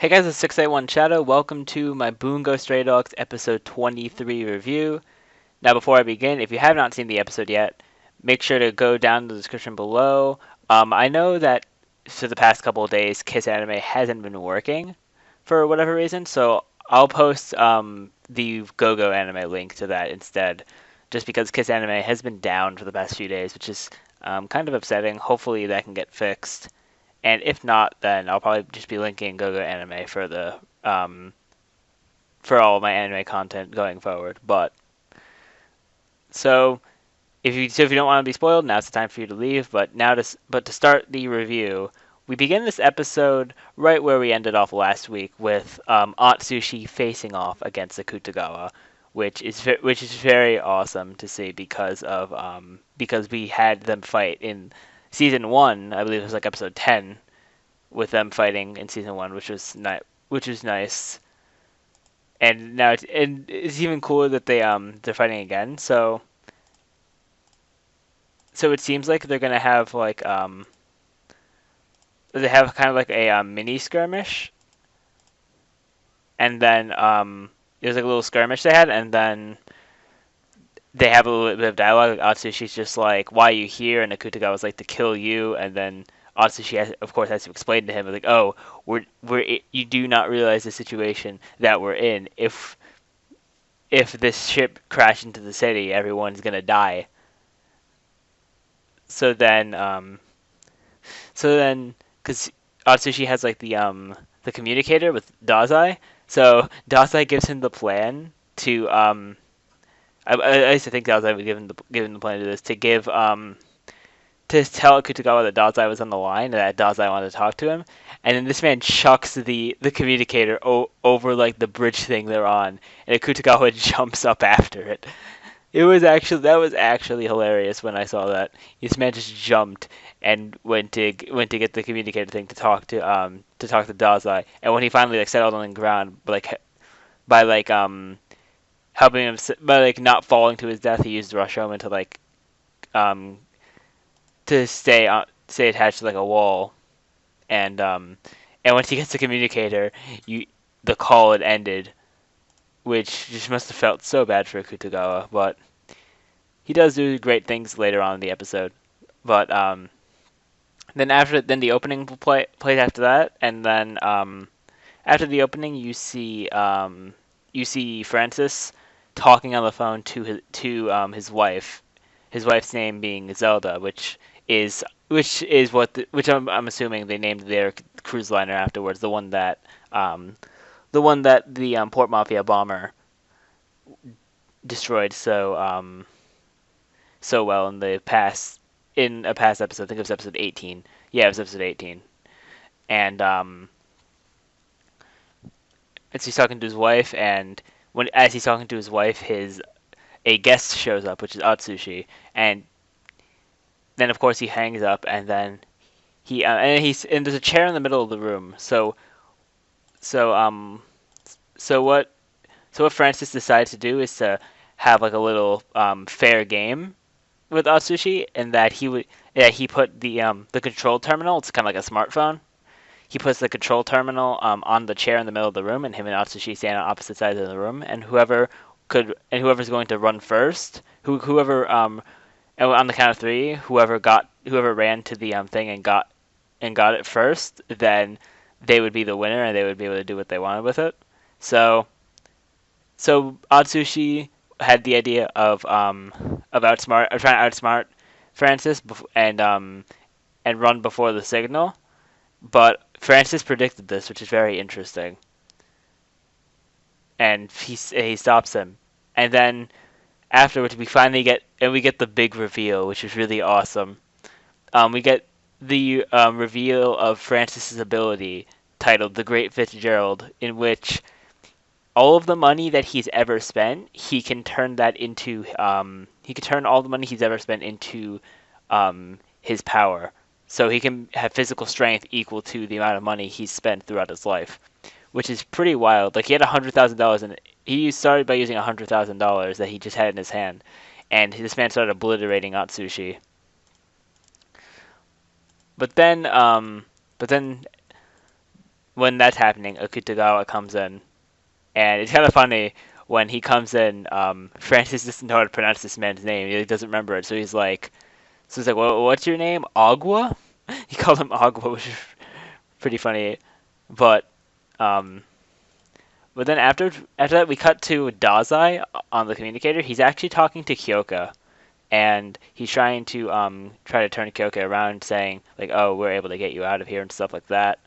Hey guys, it's 681 Shadow. Welcome to my Bungou Stray Dogs episode 23 review. Now, before I begin, if you have not seen the episode yet, make sure to go down to the description below. I know that for the past couple of days, Kiss Anime hasn't been working for whatever reason, so I'll post the GoGo Anime link to that instead, just because Kiss Anime has been down for the past few days, which is kind of upsetting. Hopefully that can get fixed. And if not, then I'll probably just be linking GoGo Anime for the for all of my anime content going forward. But so if you don't want to be spoiled, now's the time for you to leave. But to start the review, we begin this episode right where we ended off last week with Atsushi facing off against Akutagawa, which is very awesome to see because we had them fight in season one. I believe it was like episode 10 with them fighting in season one, which was nice. And it's even cooler that they're fighting again. So it seems like they're gonna have like they have kind of like a mini skirmish, and then there's like a little skirmish they had, and then they have a little bit of dialogue. Like Atsushi's just like, "Why are you here?" And Akutagawa was like, "To kill you." And then Atsushi, of course, has to explain to him like, "Oh, you do not realize the situation that we're in. If this ship crashed into the city, everyone's gonna die." So then, because Atsushi has like the communicator with Dazai, so Dazai gives him the plan to I used to think Dazai would give him the plan to do this to tell Akutagawa that Dazai was on the line and that Dazai wanted to talk to him, and then this man chucks the communicator over like the bridge thing they're on, and Akutagawa jumps up after it. That was actually hilarious when I saw that. This man just jumped and went to get the communicator thing to talk to Dazai, and when he finally like settled on the ground, by like helping him by like not falling to his death, he used Rashomon to um to stay attached to like a wall, and once he gets the communicator, you the call had ended, which just must have felt so bad for Akutagawa, but he does do great things later on in the episode. But then the opening plays after that, and then after the opening, you see Francis talking on the phone to his wife, his wife's name being Zelda, which I'm assuming they named their cruise liner afterwards, the one that the Port Mafia bomber destroyed so well in a past episode. I think it was episode 18. Yeah, it was episode 18. And as he's talking to his wife, and as he's talking to his wife, his a guest shows up, which is Atsushi, and then of course he hangs up, and then and there's a chair in the middle of the room. So um so what so what Francis decides to do is to have like a little fair game with Atsushi, and that he put the control terminal. It's kind of like a smartphone. He puts the control terminal on the chair in the middle of the room, and him and Atsushi stand on opposite sides of the room. And whoever's going to run first, whoever and on the count of three, whoever ran to the thing and got it first, then they would be the winner, and they would be able to do what they wanted with it. So so Atsushi had the idea of trying to outsmart Francis and run before the signal, but Francis predicted this, which is very interesting, and he stops him, and then afterwards we get the big reveal, which is really awesome. We get the reveal of Francis's ability titled the Great Fitzgerald, in which all of the money that he's ever spent, he can turn all the money he's ever spent into his power. So he can have physical strength equal to the amount of money he's spent throughout his life, which is pretty wild. Like he had $100,000, and he started by using $100,000 that he just had in his hand, and this man started obliterating Atsushi. But then, but then when that's happening, Akutagawa comes in, and it's kind of funny when he comes in. Francis doesn't know how to pronounce this man's name. He doesn't remember it, so he's like, well, what's your name? Agua? He called him Agua, which is pretty funny. But um, but then after that, we cut to Dazai on the communicator. He's actually talking to Kyoka, and he's trying to turn Kyoka around, saying like, "Oh, we're able to get you out of here" and stuff like that,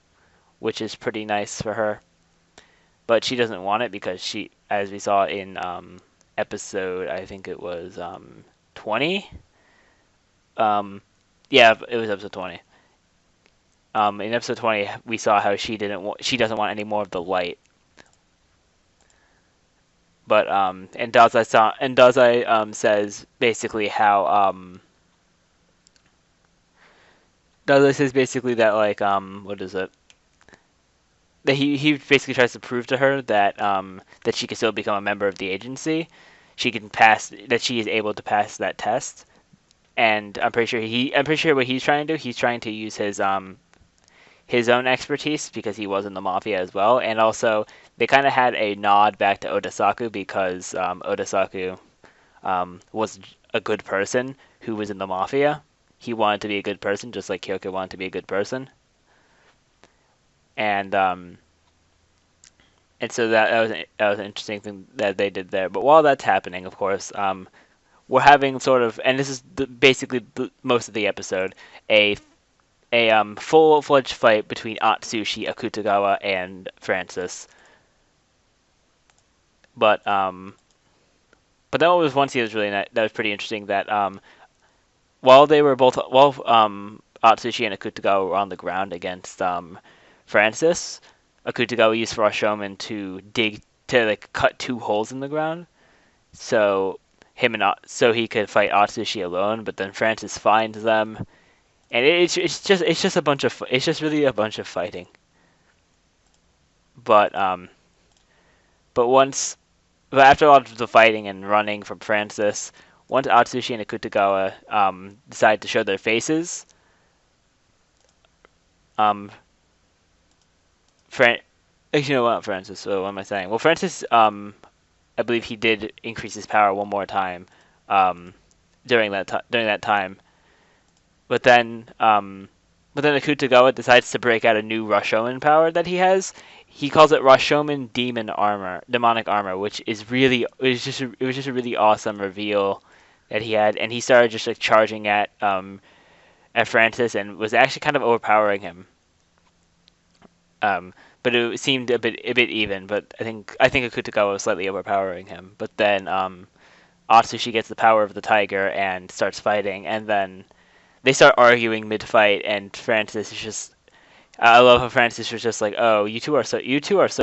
which is pretty nice for her. But she doesn't want it because she, as we saw in episode, I think it was 20. Um, yeah, it was episode 20. In episode 20, we saw how she doesn't want any more of the light. But and Dazai says basically how Dazai says basically that like what is it? That he basically tries to prove to her that she can still become a member of the agency. She can pass that she is able to pass that test. And I'm pretty sure what he's trying to do, he's trying to use his own expertise because he was in the mafia as well, and also they kind of had a nod back to Odasaku because Odasaku was a good person who was in the mafia. He wanted to be a good person, just like Kyoko wanted to be a good person, and so that was an interesting thing that they did there. But while that's happening, of course, we're having sort of, and this is basically most of the episode, a full-fledged fight between Atsushi, Akutagawa, and Francis. But that was one scene that was really nice, that was pretty interesting. That while Atsushi and Akutagawa were on the ground against Francis, Akutagawa used Rashomon to like cut two holes in the ground, so so he could fight Atsushi alone. But then Francis finds them, and it's just really a bunch of fighting. But but once but after all of the fighting and running from Francis, once Atsushi and Akutagawa decide to show their faces, um, Fran- actually, no, not Francis. So what am I saying? Well, Francis, I believe he did increase his power one more time, um, during that time. But then, Akutagawa decides to break out a new Rashomon power that he has. He calls it Rashomon Demonic Armor, which is really it was just a really awesome reveal that he had, and he started just like charging at Francis and was actually kind of overpowering him. But it seemed a bit even. But I think Akutagawa was slightly overpowering him. But then Atsushi gets the power of the tiger and starts fighting, and then they start arguing mid-fight, and Francis is just. I love how Francis was just like, "Oh, you two are so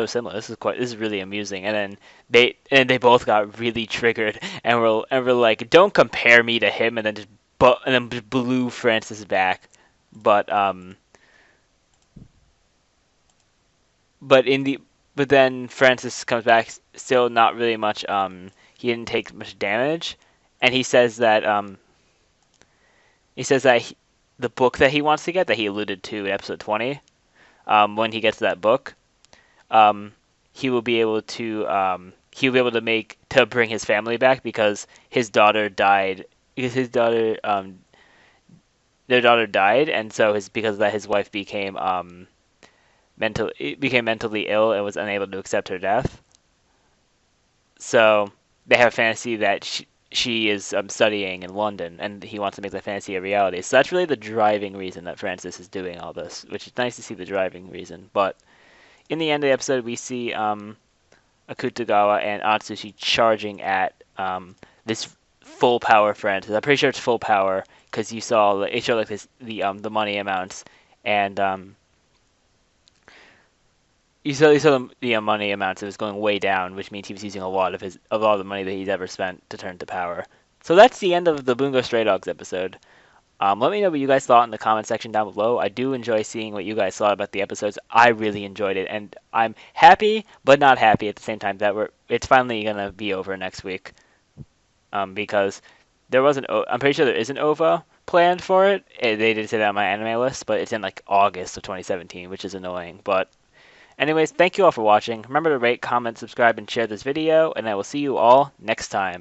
similar. This is really amusing." And then they both got really triggered, and we're like, "Don't compare me to him," and then just blew Francis back. But but in the but then Francis comes back, still not really much. He didn't take much damage, and he says that the book that he wants to get, that he alluded to in episode 20, when he gets that book, um, he'll be able to bring his family back because his daughter died because their daughter died, and so because of that his wife became mentally ill and was unable to accept her death. So they have a fantasy that she is studying in London, and he wants to make that fantasy a reality. So that's really the driving reason that Francis is doing all this, which is nice to see the driving reason. But in the end of the episode, we see Akutagawa and Atsushi charging at this full power Francis. I'm pretty sure it's full power because it showed like the money amounts, and you saw the money amounts. It was going way down, which means he was using a lot of all the money that he's ever spent to turn to power. So that's the end of the Bungo Stray Dogs episode. Let me know what you guys thought in the comment section down below. I do enjoy seeing what you guys thought about the episodes. I really enjoyed it, and I'm happy but not happy at the same time that it's finally gonna be over next week. Because I'm pretty sure there is an OVA planned for it. They did say that on my anime list, but it's in like August of 2017, which is annoying. But Anyways, thank you all for watching. Remember to rate, comment, subscribe, and share this video, and I will see you all next time.